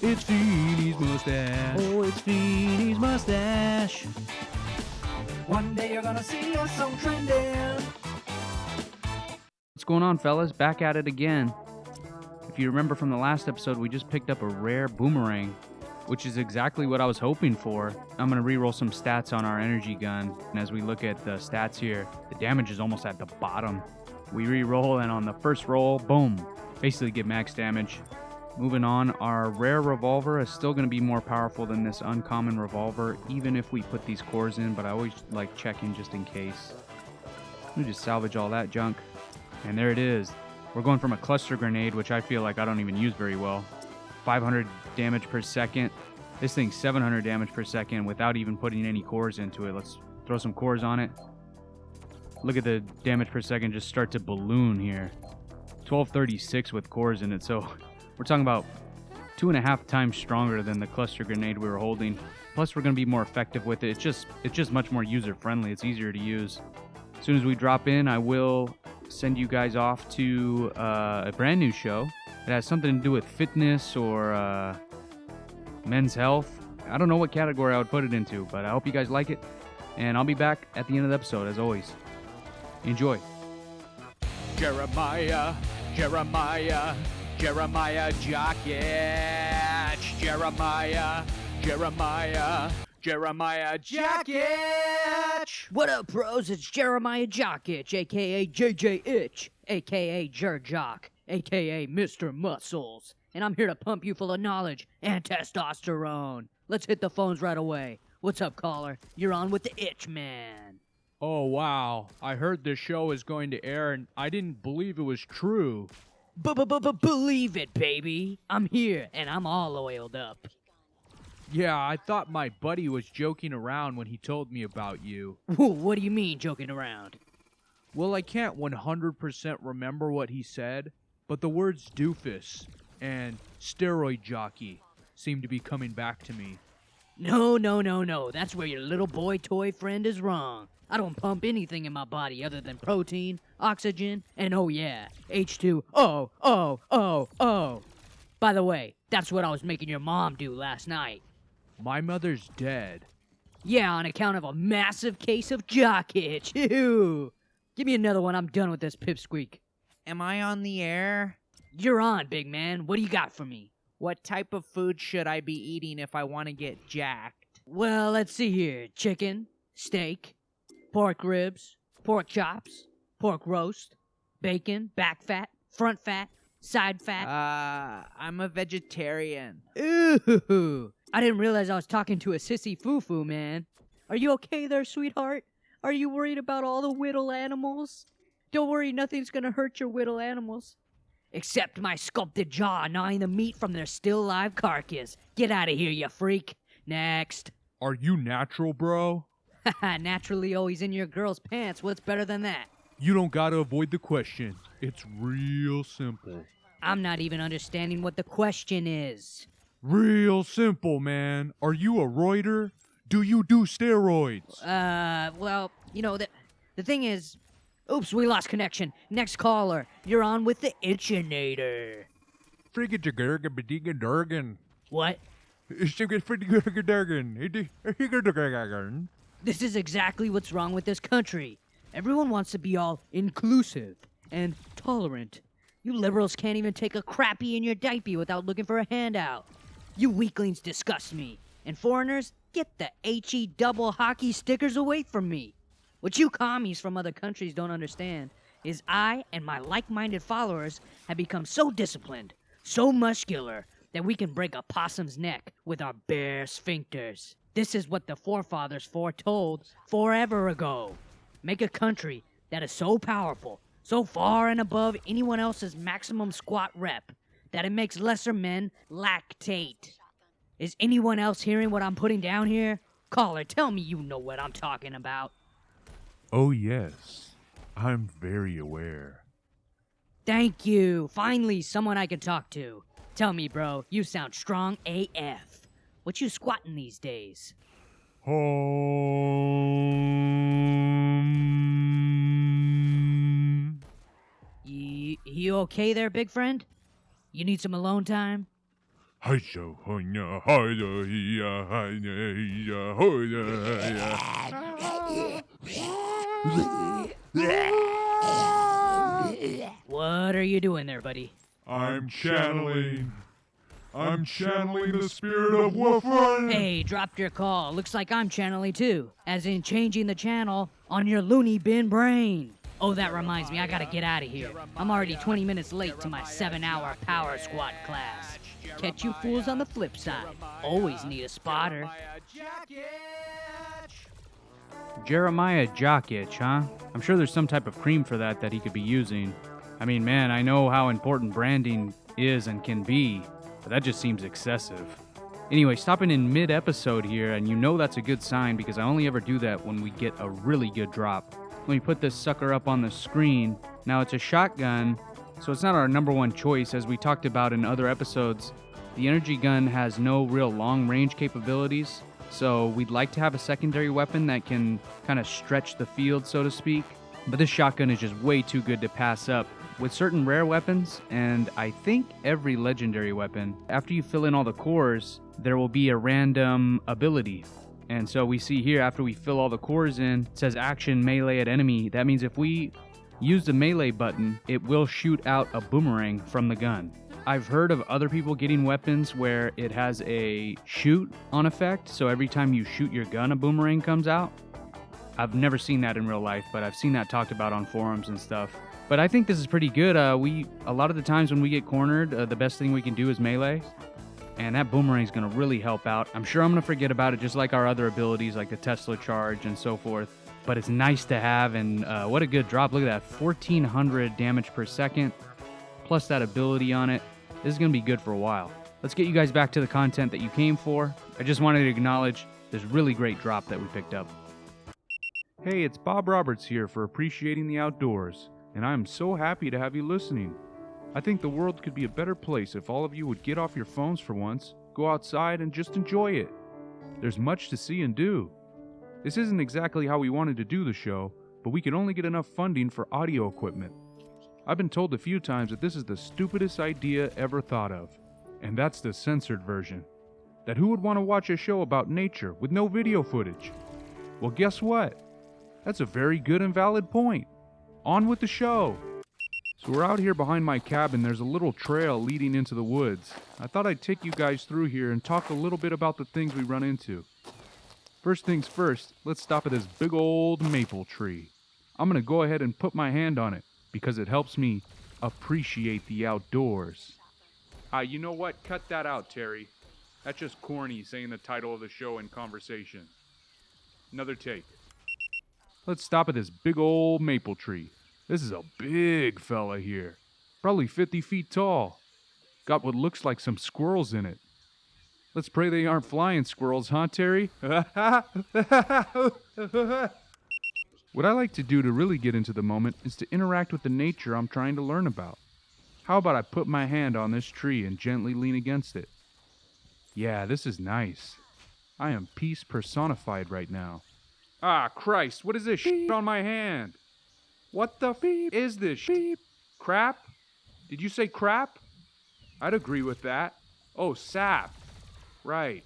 It's Feeny's Mustache. Oh, it's Feeny's Mustache. One day you're gonna see us so trending. What's going on, fellas? Back at it again. If you remember from the last episode, we just picked up a rare boomerang, which is exactly what I was hoping for. I'm going to re-roll some stats on our energy gun. And as we look at the stats here, the damage is almost at the bottom. We re-roll, and on the first roll, boom, basically get max damage. Moving on, our rare revolver is still going to be more powerful than this uncommon revolver, even if we put these cores in, but I always like checking just in case. Let me just salvage all that junk. And there it is. We're going from a cluster grenade, which I feel like I don't even use very well. 500 damage per second. This thing's 700 damage per second without even putting any cores into it. Let's throw some cores on it. Look at the damage per second just start to balloon here. 1236 with cores in it. So we're talking about 2.5 times stronger than the cluster grenade we were holding. Plus we're going to be more effective with it. It's just much more user friendly. It's easier to use. As soon as we drop in, I will send you guys off to a brand new show. It has something to do with fitness or men's health. I don't know what category I would put it into, but I hope you guys like it. And I'll be back at the end of the episode, as always. Enjoy. Jeremiah Jockitch. Jeremiah Jockitch. What up, bros? It's Jeremiah Jockitch, a.k.a. JJ Itch, a.k.a. Jock, a.k.a. Mr. Muscles. And I'm here to pump you full of knowledge and testosterone. Let's hit the phones right away. What's up, caller? You're on with the Itch Man. Oh, wow. I heard this show is going to air, and I didn't believe it was true. Believe it, baby. I'm here, and I'm all oiled up. Yeah, I thought my buddy was joking around when he told me about you. What do you mean, joking around? Well, I can't 100% remember what he said, but the words doofus and steroid jockey seem to be coming back to me. No. That's where your little boy toy friend is wrong. I don't pump anything in my body other than protein, oxygen, and oh yeah, H2O. By the way, that's what I was making your mom do last night. My mother's dead. Yeah, on account of a massive case of Jockitch. Ew. Give me another one. I'm done with this pipsqueak. Am I on the air? You're on, big man. What do you got for me? What type of food should I be eating if I want to get jacked? Well, let's see here. Chicken, steak, pork ribs, pork chops, pork roast, bacon, back fat, front fat, side fat. I'm a vegetarian. Ooh. I didn't realize I was talking to a sissy foo-foo, man. Are you okay there, sweetheart? Are you worried about all the whittle animals? Don't worry, nothing's gonna hurt your whittle animals. Except my sculpted jaw gnawing the meat from their still live carcass. Get out of here, you freak. Next. Are you natural, bro? Haha, naturally always in your girl's pants. What's better than that? You don't gotta avoid the question. It's real simple. I'm not even understanding what the question is. Real simple, man. Are you a roider? Do you do steroids? Well, you know, the thing is... Oops, we lost connection. Next caller, you're on with the Itchinator. What? This is exactly what's wrong with this country. Everyone wants to be all inclusive and tolerant. You liberals can't even take a crappie in your diaper without looking for a handout. You weaklings disgust me. And foreigners, get the HE double hockey stickers away from me. What you commies from other countries don't understand is I and my like-minded followers have become so disciplined, so muscular, that we can break a possum's neck with our bare sphincters. This is what the forefathers foretold forever ago. Make a country that is so powerful, so far and above anyone else's maximum squat rep, that it makes lesser men lactate. Is anyone else hearing what I'm putting down here? Caller, tell me you know what I'm talking about. Oh, yes. I'm very aware. Thank you. Finally, someone I can talk to. Tell me, bro, you sound strong AF. What you squatting these days? You okay there, big friend? You need some alone time? What are you doing there, buddy? I'm channeling the spirit of Woofun. Hey, dropped your call. Looks like I'm channeling too. As in changing the channel on your loony bin brain. Oh, that reminds me, I gotta get out of here. I'm already 20 minutes late to my 7-hour power squat class. Catch you fools on the flip side. Always need a spotter. Jeremiah Jockitch, huh? I'm sure there's some type of cream for that he could be using. I mean, man, I know how important branding is and can be, but that just seems excessive. Anyway, stopping in mid-episode here, and you know that's a good sign because I only ever do that when we get a really good drop. Let me put this sucker up on the screen. Now, it's a shotgun, so it's not our number one choice. As we talked about in other episodes, the energy gun has no real long-range capabilities, so we'd like to have a secondary weapon that can kind of stretch the field, so to speak. But this shotgun is just way too good to pass up. With certain rare weapons, and I think every legendary weapon, after you fill in all the cores, there will be a random ability. And so we see here, after we fill all the cores in, it says action melee at enemy. That means if we use the melee button, it will shoot out a boomerang from the gun. I've heard of other people getting weapons where it has a shoot on effect, so every time you shoot your gun, a boomerang comes out. I've never seen that in real life, but I've seen that talked about on forums and stuff. But I think this is pretty good. A lot of the times when we get cornered, the best thing we can do is melee. And that boomerang is going to really help out. I'm sure I'm going to forget about it, just like our other abilities, like the Tesla charge and so forth. But it's nice to have, and what a good drop. Look at that, 1,400 damage per second, plus that ability on it. This is going to be good for a while. Let's get you guys back to the content that you came for. I just wanted to acknowledge this really great drop that we picked up. Hey, it's Bob Roberts here for Appreciating the Outdoors, and I'm so happy to have you listening. I think the world could be a better place if all of you would get off your phones for once, go outside, and just enjoy it. There's much to see and do. This isn't exactly how we wanted to do the show, but we could only get enough funding for audio equipment. I've been told a few times that this is the stupidest idea ever thought of, and that's the censored version. That who would want to watch a show about nature with no video footage? Well, guess what? That's a very good and valid point. On with the show! So we're out here behind my cabin. There's a little trail leading into the woods. I thought I'd take you guys through here and talk a little bit about the things we run into. First things first, let's stop at this big old maple tree. I'm going to go ahead and put my hand on it because it helps me appreciate the outdoors. You know what? Cut that out, Terry. That's just corny saying the title of the show in conversation. Another take. Let's stop at this big old maple tree. This is a big fella here. Probably 50 feet tall. Got what looks like some squirrels in it. Let's pray they aren't flying squirrels, huh, Terry? What I like to do to really get into the moment is to interact with the nature I'm trying to learn about. How about I put my hand on this tree and gently lean against it? Yeah, this is nice. I am peace personified right now. Ah, Christ, what is this shit on my hand? What the is this shit? Crap? Did you say crap? I'd agree with that. Oh, sap. Right.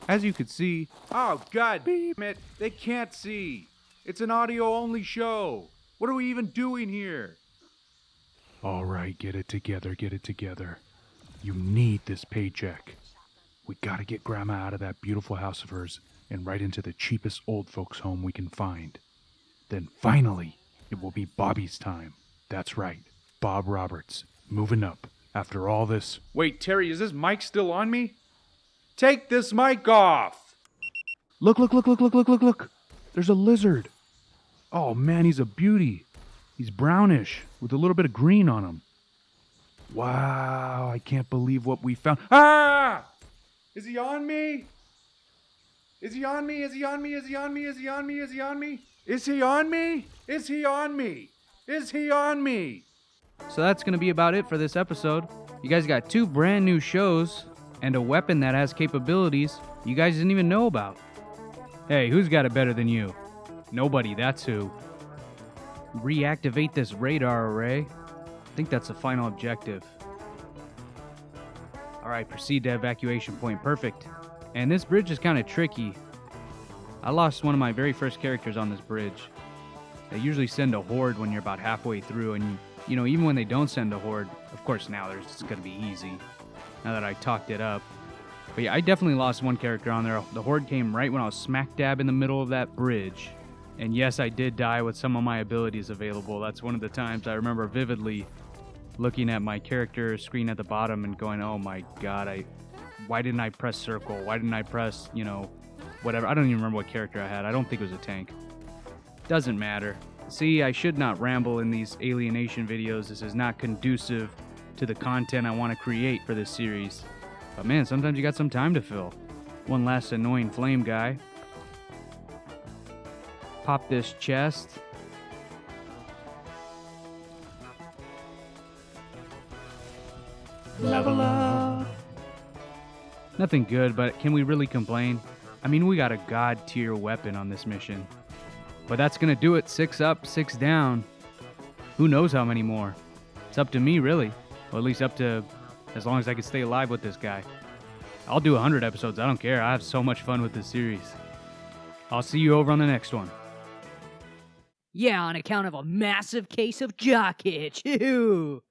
As you can see, oh, God damn it, they can't see. It's an audio-only show. What are we even doing here? All right, get it together. You need this paycheck. We gotta get Grandma out of that beautiful house of hers and right into the cheapest old folks' home we can find. Then finally, it will be Bobby's time. That's right, Bob Roberts, moving up after all this. Wait, Terry, is this mic still on me? Take this mic off! Look. There's a lizard. Oh man, he's a beauty. He's brownish with a little bit of green on him. Wow, I can't believe what we found. Ah! Is he on me? Is he on me? So that's going to be about it for this episode. You guys got 2 brand new shows and a weapon that has capabilities you guys didn't even know about. Hey, who's got it better than you? Nobody, that's who. Reactivate this radar array. I think that's the final objective. Alright, proceed to evacuation point. Perfect. And this bridge is kind of tricky. I lost one of my very first characters on this bridge. They usually send a horde when you're about halfway through, and you know, even when they don't send a horde, of course now it's going to be easy, now that I talked it up. But yeah, I definitely lost one character on there. The horde came right when I was smack dab in the middle of that bridge. And yes, I did die with some of my abilities available. That's one of the times I remember vividly looking at my character screen at the bottom and going, oh my god, why didn't I press circle? Why didn't I press, you know, whatever? I don't even remember what character I had. I don't think it was a tank. Doesn't matter. See, I should not ramble in these alienation videos. This is not conducive to the content I want to create for this series. But man, sometimes you got some time to fill. One last annoying flame guy. Pop this chest. Level up. Nothing good, but can we really complain? I mean, we got a god tier weapon on this mission. But that's gonna do it. 6 up, 6 down. Who knows how many more? It's up to me, really. Well, at least up to as long as I can stay alive with this guy. I'll do 100 episodes. I don't care. I have so much fun with this series. I'll see you over on the next one. Yeah, on account of a massive case of Jockitch. Ew.